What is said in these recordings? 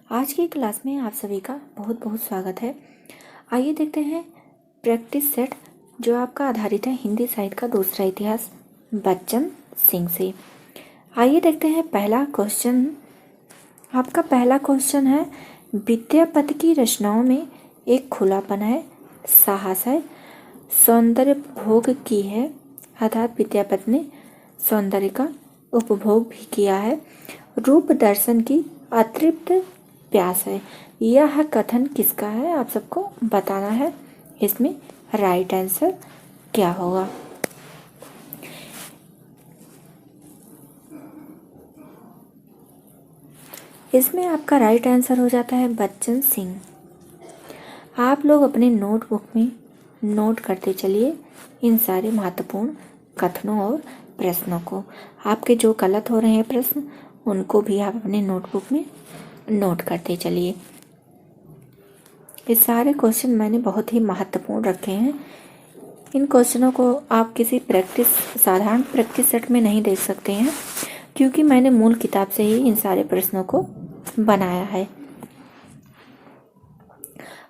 आज की क्लास में आप सभी का बहुत बहुत स्वागत है। आइए देखते हैं प्रैक्टिस सेट जो आपका आधारित है हिंदी साहित्य का दूसरा इतिहास बच्चन सिंह से। आइए देखते हैं पहला क्वेश्चन। आपका पहला क्वेश्चन है, विद्यापति की रचनाओं में एक खुलापन है, साहस है, सौंदर्य भोग की है, अर्थात विद्यापति ने सौंदर्य का उपभोग भी किया है, रूप दर्शन की अतृप्त प्यास है। यह कथन किसका है आप सबको बताना है। इसमें राइट आंसर क्या होगा? इसमें आपका राइट आंसर हो जाता है बच्चन सिंह। आप लोग अपने नोटबुक में नोट करते चलिए इन सारे महत्वपूर्ण कथनों और प्रश्नों को। आपके जो गलत हो रहे हैं प्रश्न उनको भी आप अपने नोटबुक में नोट करते चलिए। ये सारे क्वेश्चन मैंने बहुत ही महत्वपूर्ण रखे हैं। इन क्वेश्चनों को आप किसी साधारण प्रैक्टिस सेट में नहीं देख सकते हैं, क्योंकि मैंने मूल किताब से ही इन सारे प्रश्नों को बनाया है।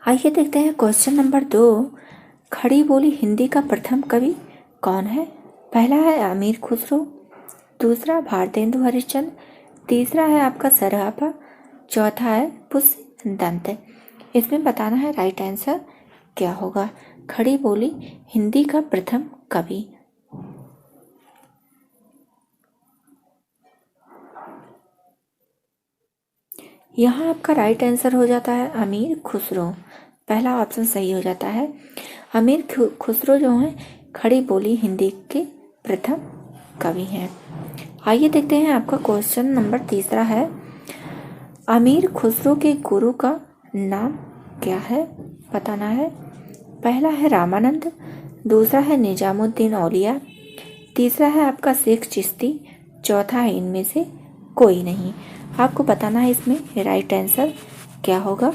आइए देखते हैं क्वेश्चन नंबर 2। खड़ी बोली हिंदी का प्रथम कवि कौन है? पहला है अमीर खुसरो, दूसरा भारतेंदु हरिश्चंद्र, तीसरा है आपका सरहापा, चौथा है पुष्य दंत। इसमें बताना है राइट आंसर क्या होगा। खड़ी बोली हिंदी का प्रथम कवि। यहाँ आपका राइट आंसर हो जाता है अमीर खुसरो। पहला ऑप्शन सही हो जाता है। अमीर खुसरो जो हैं खड़ी बोली हिंदी के प्रथम कवि हैं। आइए देखते हैं आपका क्वेश्चन नंबर 3 है, अमीर खुसरो के गुरु का नाम क्या है? बताना है। पहला है रामानंद, दूसरा है निजामुद्दीन औलिया, तीसरा है आपका शेख चिश्ती, चौथा है इनमें से कोई नहीं। आपको बताना है इसमें राइट आंसर क्या होगा।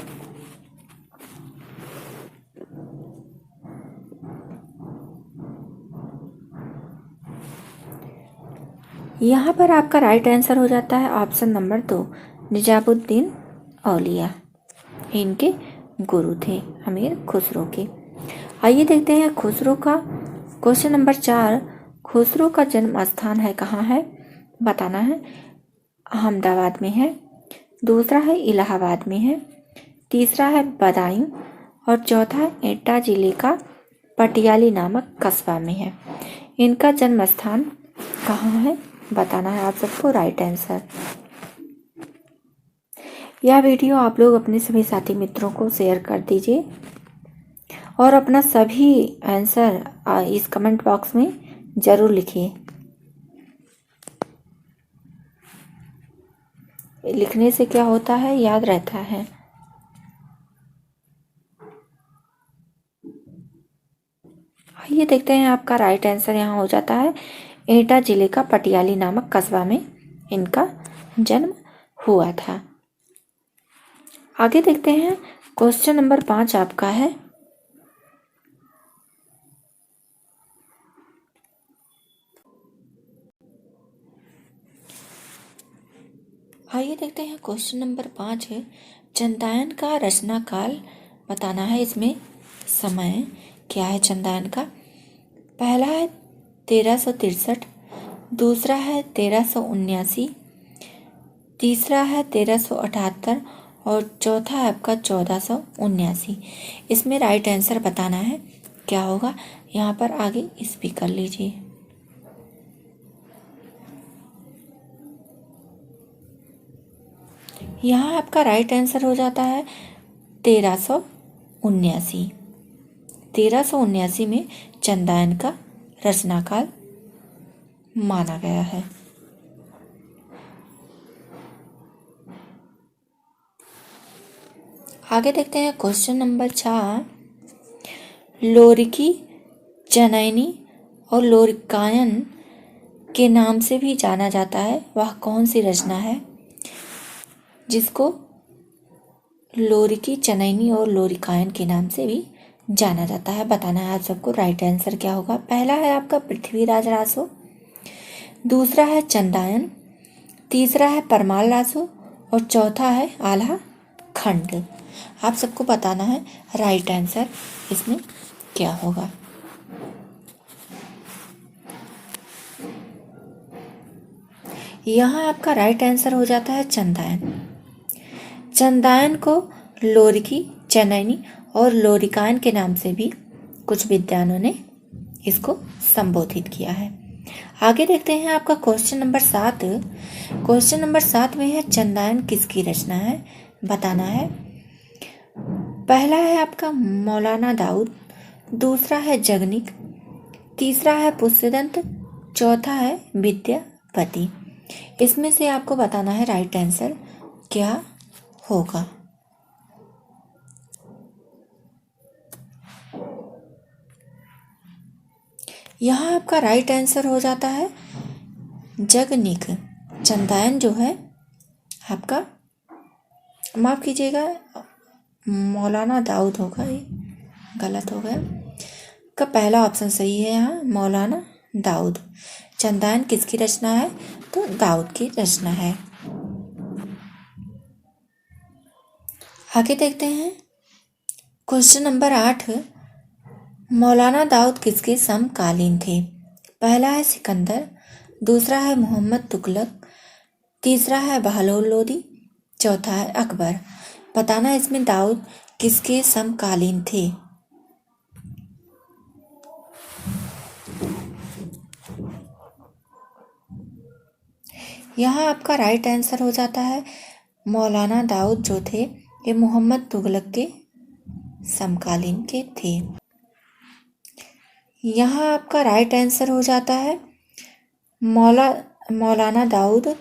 यहाँ पर आपका राइट आंसर हो जाता है ऑप्शन नंबर 2, निजामुद्दीन औलिया। इनके गुरु थे अमीर खुसरो के। आइए देखते हैं खुसरो का क्वेश्चन नंबर 4। खुसरो का जन्म स्थान है कहाँ है? बताना है। अहमदाबाद में है, दूसरा है इलाहाबाद में है, तीसरा है बदायूं और चौथा है एटा जिले का पटियाली नामक कस्बा में है। इनका जन्म स्थान कहाँ है? बताना है आप सबको राइट आंसर। यह वीडियो आप लोग अपने सभी साथी मित्रों को शेयर कर दीजिए और अपना सभी आंसर इस कमेंट बॉक्स में ज़रूर लिखिए। लिखने से क्या होता है, याद रहता है। आइए देखते हैं आपका राइट आंसर यहाँ हो जाता है एटा जिले का पटियाली नामक कस्बा में इनका जन्म हुआ था। आगे देखते हैं क्वेश्चन नंबर 5 आपका है, आइए देखते हैं क्वेश्चन नंबर 5 है, चंदायन का रचना काल बताना है। इसमें समय क्या है चंदायन का? पहला है 1363, दूसरा है 1379, तीसरा है 1378 और चौथा है आपका 1479। इसमें राइट आंसर बताना है क्या होगा। यहाँ पर आगे इस भी कर लीजिए। यहाँ आपका राइट आंसर हो जाता है 1379। 1379 में चंदायन का रचनाकाल माना गया है। आगे देखते हैं क्वेश्चन नंबर 4। लोरिकी चनैनी और लोरिकायन के नाम से भी जाना जाता है, वह कौन सी रचना है जिसको लोरिकी चनैनी और लोरिकायन के नाम से भी जाना जाता है? बताना है आप सबको राइट आंसर क्या होगा। पहला है आपका पृथ्वीराज रासो, दूसरा है चंदायन, तीसरा है परमाल रासो और चौथा है आल्हा खंड। आप सबको बताना है राइट आंसर इसमें क्या होगा। यहाँ आपका राइट आंसर हो जाता है चंदायन। चंदायन को लोरिकी, चनैनी और लोरिकान के नाम से भी कुछ विद्वानों ने इसको संबोधित किया है। आगे देखते हैं आपका क्वेश्चन नंबर 7। क्वेश्चन नंबर 7 में है चंदायन किसकी रचना है, बताना है। पहला है आपका मौलाना दाऊद, दूसरा है जगनिक, तीसरा है पुष्यदंत, चौथा है विद्यापति। इसमें से आपको बताना है राइट आंसर क्या होगा। यहाँ आपका राइट आंसर हो जाता है जगनिक। चंदायन जो है आपका, माफ कीजिएगा, मौलाना दाऊद होगा, ये गलत हो गया। का पहला ऑप्शन सही है यहाँ, मौलाना दाऊद। चंदायन किसकी रचना है, तो दाऊद की रचना है। आगे देखते हैं क्वेश्चन नंबर 8। मौलाना दाऊद किसके समकालीन थे। पहला है सिकंदर, दूसरा है मोहम्मद तुगलक, तीसरा है बहलोल लोदी, चौथा है अकबर। बताना इसमें दाऊद किसके समकालीन थे। यहाँ आपका राइट आंसर हो जाता है मौलाना दाऊद जो थे ये मोहम्मद तुगलक के समकालीन के थे। यहाँ आपका राइट आंसर हो जाता है मौलाना दाऊद,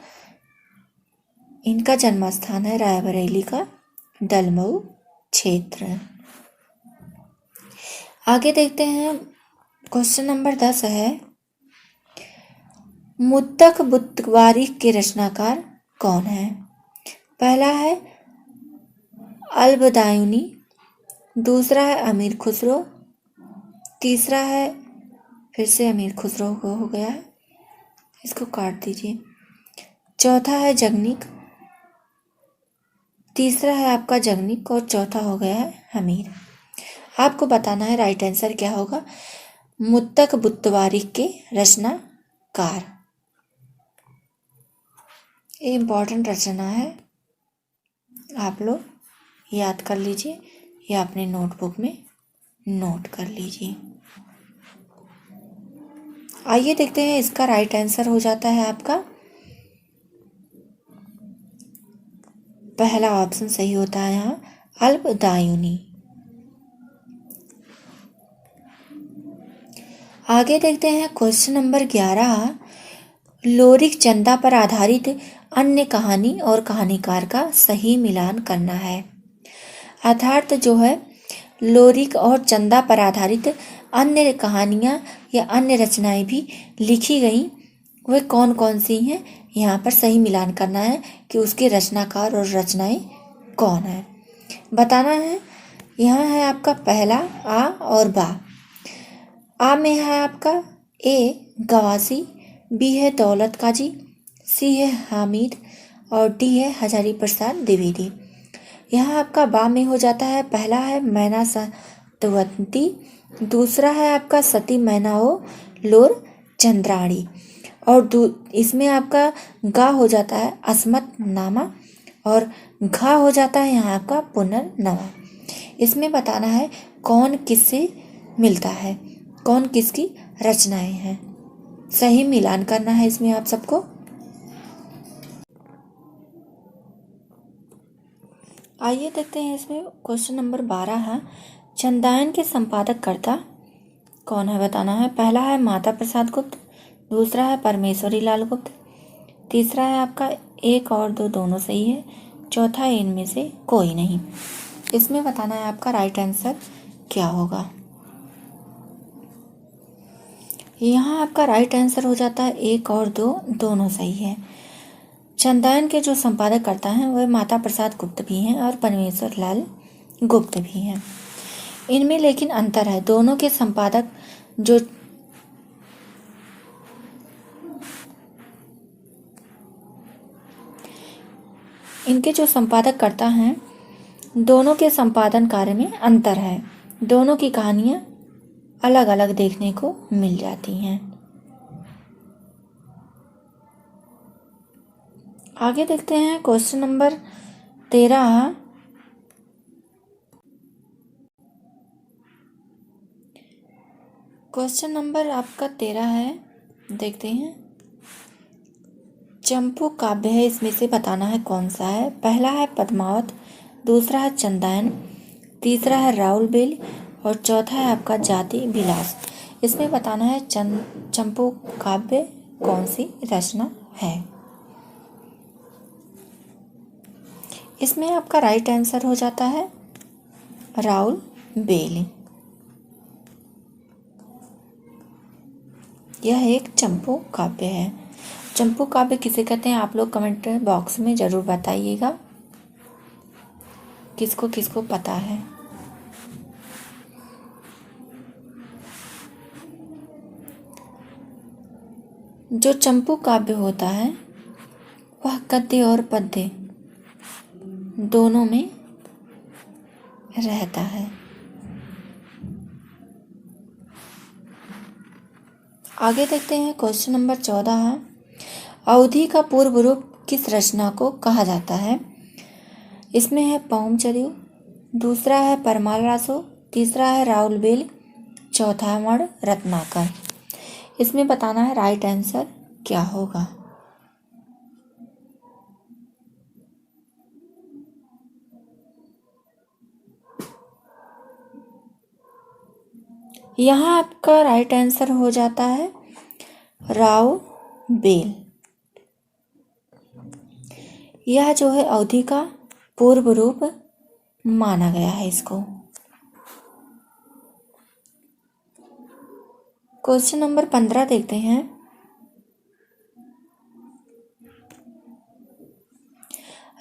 इनका जन्म स्थान है रायबरेली का दलमऊ क्षेत्र। आगे देखते हैं क्वेश्चन नंबर 10 है मुत्तक बुत्वारिक के रचनाकार कौन है। पहला है अल-बदायूनी, दूसरा है अमीर खुसरो, तीसरा है, फिर से अमीर खुसरो को हो गया है, इसको काट दीजिए, चौथा है जगनिक, तीसरा है आपका जगनिक और चौथा हो गया है अमीर। आपको बताना है राइट आंसर क्या होगा। मुत्तक बुत्वारिक के रचनाकार, ये इम्पॉर्टेंट रचना है, आप लोग याद कर लीजिए या अपने नोटबुक में नोट कर लीजिए। आइए देखते हैं इसका राइट आंसर हो जाता है आपका पहला ऑप्शन सही होता है यहाँ अल-बदायूनी। आगे देखते हैं क्वेश्चन नंबर 11। लोरिक चंदा पर आधारित अन्य कहानी और कहानीकार का सही मिलान करना है। अर्थात जो है लोरिक और चंदा पर आधारित अन्य कहानियाँ या अन्य रचनाएं भी लिखी गई, वे कौन कौन सी हैं, यहाँ पर सही मिलान करना है कि उसके रचनाकार और रचनाएं कौन है, बताना है। यहाँ है आपका पहला आ और बा। आ में है आपका ए गवासी, बी है दौलत काजी, सी है हामिद और डी है हजारी प्रसाद द्विवेदी। यहाँ आपका बा में हो जाता है, पहला है मैना सतवंती, दूसरा है आपका सती मैनाओ लोर चंद्राणी और इसमें आपका गा हो जाता है असमत नामा और घा हो जाता है यहाँ आपका पुनर्नवा। इसमें बताना है कौन किससे मिलता है, कौन किसकी रचनाएं हैं, सही मिलान करना है इसमें आप सबको। आइए देखते हैं इसमें क्वेश्चन नंबर 12 है चंदायन के संपादक कर्ता कौन है, बताना है। पहला है माता प्रसाद गुप्त, दूसरा है परमेश्वरी लाल गुप्त, तीसरा है आपका 1 और 2 दोनों सही है, चौथा है इनमें से कोई नहीं। इसमें बताना है आपका राइट आंसर क्या होगा। यहाँ आपका राइट आंसर हो जाता है 1 और 2 दोनों सही है। चंदायन के जो संपादक करता हैं वह माता प्रसाद गुप्त भी हैं और परमेश्वर लाल गुप्त भी हैं। इनमें लेकिन अंतर है, दोनों के संपादक जो इनके जो संपादक करता हैं दोनों के संपादन कार्य में अंतर है। दोनों की कहानियाँ अलग अलग देखने को मिल जाती हैं। आगे देखते हैं क्वेश्चन नंबर 13। क्वेश्चन नंबर आपका 13 है, देखते हैं। चंपू काव्य है, इसमें से बताना है कौन सा है। पहला है पद्मावत, दूसरा है चंदायन, तीसरा है राउल बेल और चौथा है आपका जाति विलास। इसमें बताना है चंपू काव्य कौन सी रचना है। इसमें आपका राइट आंसर हो जाता है राउल बेल। यह एक चंपू काव्य है। चंपू काव्य किसे कहते हैं आप लोग कमेंट बॉक्स में ज़रूर बताइएगा, किसको किसको पता है। जो चंपू काव्य होता है वह गद्य और पद्य दोनों में रहता है। आगे देखते हैं क्वेश्चन नंबर 14 है। अवधि का पूर्व रूप किस रचना को कहा जाता है। इसमें है पौमचर्यु, दूसरा है परमाल रासो, तीसरा है राउल बेल, चौथा है मण रत्नाकर। इसमें बताना है राइट आंसर क्या होगा। यहाँ आपका राइट आंसर हो जाता है राउल बेल। यह जो है अवधि का पूर्व रूप माना गया है इसको। क्वेश्चन नंबर 15 देखते हैं।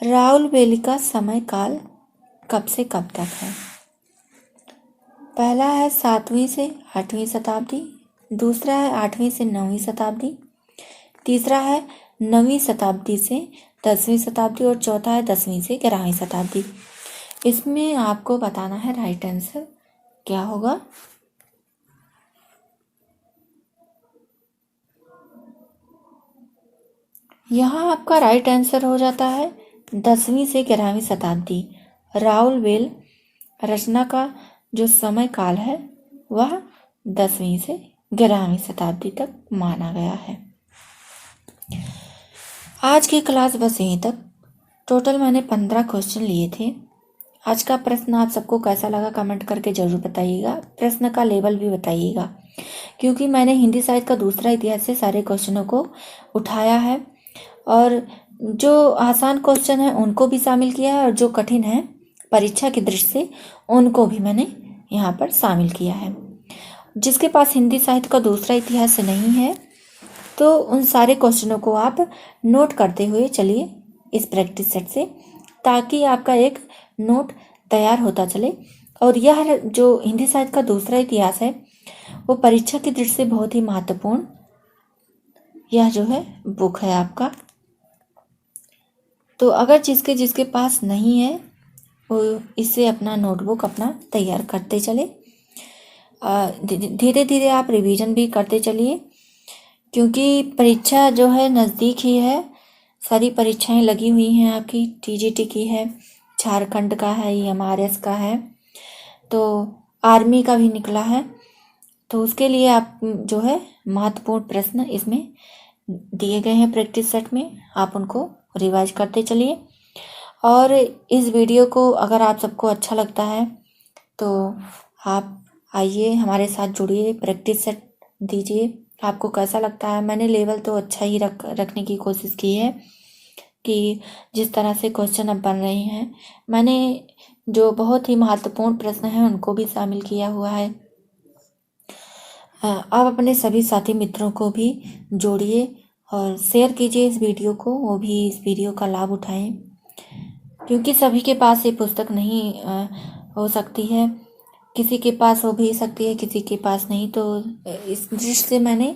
राउल बेली का समय काल कब से कब तक है। पहला है 7वीं से 8वीं शताब्दी, दूसरा है 8वीं से 9वीं शताब्दी, तीसरा है 9वीं शताब्दी से 10वीं शताब्दी और चौथा है 10वीं से 11वीं शताब्दी। इसमें आपको बताना है राइट आंसर क्या होगा। यहाँ आपका राइट आंसर हो जाता है 10वीं से 11वीं शताब्दी। राउल बेल रचना का जो समय काल है वह 10वीं से 11वीं शताब्दी तक माना गया है। आज की क्लास बस यहीं तक। टोटल मैंने 15 क्वेश्चन लिए थे। आज का प्रश्न आप सबको कैसा लगा कमेंट करके ज़रूर बताइएगा। प्रश्न का लेवल भी बताइएगा, क्योंकि मैंने हिंदी साहित्य का दूसरा इतिहास से सारे क्वेश्चनों को उठाया है और जो आसान क्वेश्चन है उनको भी शामिल किया है और जो कठिन है परीक्षा की दृष्टि से उनको भी मैंने यहाँ पर शामिल किया है। जिसके पास हिंदी साहित्य का दूसरा इतिहास नहीं है तो उन सारे क्वेश्चनों को आप नोट करते हुए चलिए इस प्रैक्टिस सेट से, ताकि आपका एक नोट तैयार होता चले। और यह जो हिंदी साहित्य का दूसरा इतिहास है वो परीक्षा की दृष्टि से बहुत ही महत्वपूर्ण यह जो है बुक है आपका। तो अगर जिसके जिसके पास नहीं है वो इससे अपना नोटबुक अपना तैयार करते चले। धीरे धीरे आप रिवीजन भी करते चलिए, क्योंकि परीक्षा जो है नज़दीक ही है। सारी परीक्षाएं लगी हुई हैं आपकी। टीजीटी की है, झारखंड का है, एमआरएस का है, तो आर्मी का भी निकला है। तो उसके लिए आप जो है महत्वपूर्ण प्रश्न इसमें दिए गए हैं प्रैक्टिस सेट में, आप उनको रिवाइज करते चलिए। और इस वीडियो को अगर आप सबको अच्छा लगता है तो आप आइए हमारे साथ जुड़िए, प्रैक्टिस सेट दीजिए। आपको कैसा लगता है। मैंने लेवल तो अच्छा ही रखने की कोशिश की है कि जिस तरह से क्वेश्चन अब बन रहे हैं मैंने जो बहुत ही महत्वपूर्ण प्रश्न हैं उनको भी शामिल किया हुआ है। आप अपने सभी साथी मित्रों को भी जोड़िए और शेयर कीजिए इस वीडियो को, वो भी इस वीडियो का लाभ उठाएं, क्योंकि सभी के पास ये पुस्तक नहीं हो सकती है। किसी के पास हो भी सकती है, किसी के पास नहीं। तो इस दृष्टि से मैंने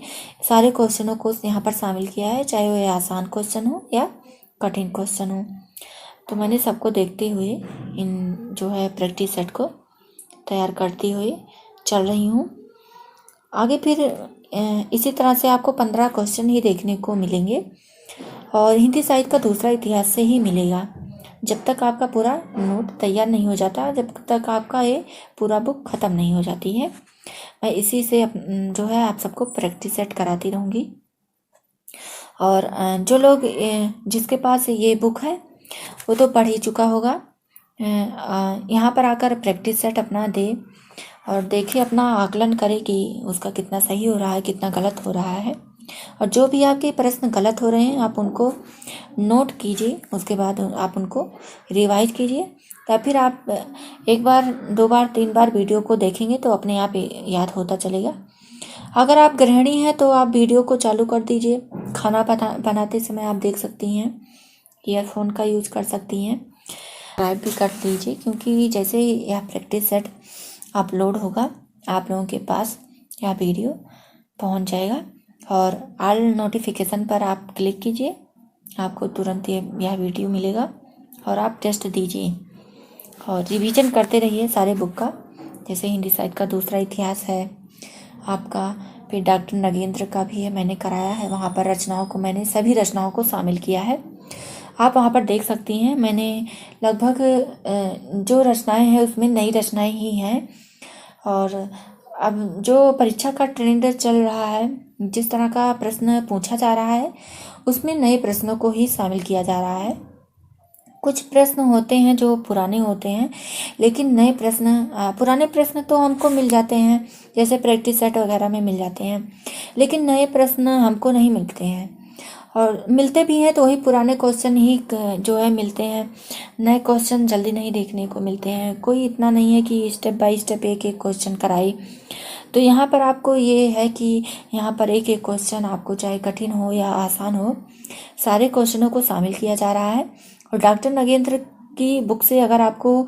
सारे क्वेश्चनों को यहाँ पर शामिल किया है, चाहे वो आसान क्वेश्चन हो या कठिन क्वेश्चन हो। तो मैंने सबको देखते हुए इन जो है प्रैक्टिस सेट को तैयार करती हुई चल रही हूँ। आगे फिर इसी तरह से आपको 15 क्वेश्चन ही देखने को मिलेंगे और हिंदी साहित्य का दूसरा इतिहास से ही मिलेगा। जब तक आपका पूरा नोट तैयार नहीं हो जाता, जब तक आपका ये पूरा बुक ख़त्म नहीं हो जाती है, मैं इसी से जो है आप सबको प्रैक्टिस सेट कराती रहूँगी। और जो लोग जिसके पास ये बुक है वो तो पढ़ ही चुका होगा। यहाँ पर आकर प्रैक्टिस सेट अपना दे और देखे, अपना आकलन करे कि उसका कितना सही हो रहा है, कितना गलत हो रहा है। और जो भी आपके प्रश्न गलत हो रहे हैं आप उनको नोट कीजिए, उसके बाद आप उनको रिवाइज कीजिए, या फिर आप 1 बार 2 बार 3 बार वीडियो को देखेंगे तो अपने आप याद होता चलेगा। अगर आप गृहिणी हैं तो आप वीडियो को चालू कर दीजिए, खाना बनाते समय आप देख सकती हैं, ईयरफोन का यूज कर सकती हैं, सब्सक्राइब भी कर लीजिए, क्योंकि जैसे ही यह प्रैक्टिस सेट अपलोड होगा आप लोगों के पास यह वीडियो पहुंच जाएगा और ऑल नोटिफिकेशन पर आप क्लिक कीजिए, आपको तुरंत यह वीडियो मिलेगा और आप टेस्ट दीजिए और रिवीजन करते रहिए सारे बुक का। जैसे हिंदी साहित्य का दूसरा इतिहास है आपका, फिर डॉक्टर नगेंद्र का भी है, मैंने कराया है। वहाँ पर रचनाओं को मैंने सभी रचनाओं को शामिल किया है, आप वहाँ पर देख सकती हैं। मैंने लगभग जो रचनाएं हैं उसमें नई रचनाएं ही हैं। और अब जो परीक्षा का ट्रेंड चल रहा है, जिस तरह का प्रश्न पूछा जा रहा है उसमें नए प्रश्नों को ही शामिल किया जा रहा है। कुछ प्रश्न होते हैं जो पुराने होते हैं, लेकिन नए प्रश्न पुराने प्रश्न तो हमको मिल जाते हैं, जैसे प्रैक्टिस सेट वगैरह में मिल जाते हैं, लेकिन नए प्रश्न हमको नहीं मिलते हैं। और मिलते भी हैं तो वही पुराने क्वेश्चन ही जो है मिलते हैं, नए क्वेश्चन जल्दी नहीं देखने को मिलते हैं। कोई इतना नहीं है कि स्टेप बाय स्टेप एक एक क्वेश्चन कराई। तो यहाँ पर आपको ये है कि यहाँ पर एक एक क्वेश्चन आपको चाहे कठिन हो या आसान हो, सारे क्वेश्चनों को शामिल किया जा रहा है। और डॉक्टर नगेंद्र की बुक से अगर आपको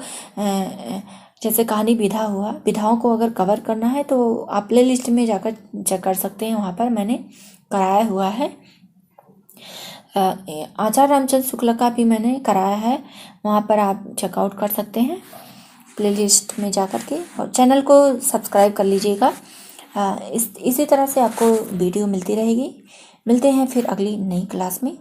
जैसे कहानी विधा हुआ, विधाओं को अगर कवर करना है तो आप प्ले लिस्ट में जाकर चेक कर सकते हैं, वहाँ पर मैंने कराया हुआ है। आचार्य रामचंद्र शुक्ल का भी मैंने कराया है, वहाँ पर आप चेकआउट कर सकते हैं प्लेलिस्ट में जाकर के, और चैनल को सब्सक्राइब कर लीजिएगा। इसी तरह से आपको वीडियो मिलती रहेगी। मिलते हैं फिर अगली नई क्लास में।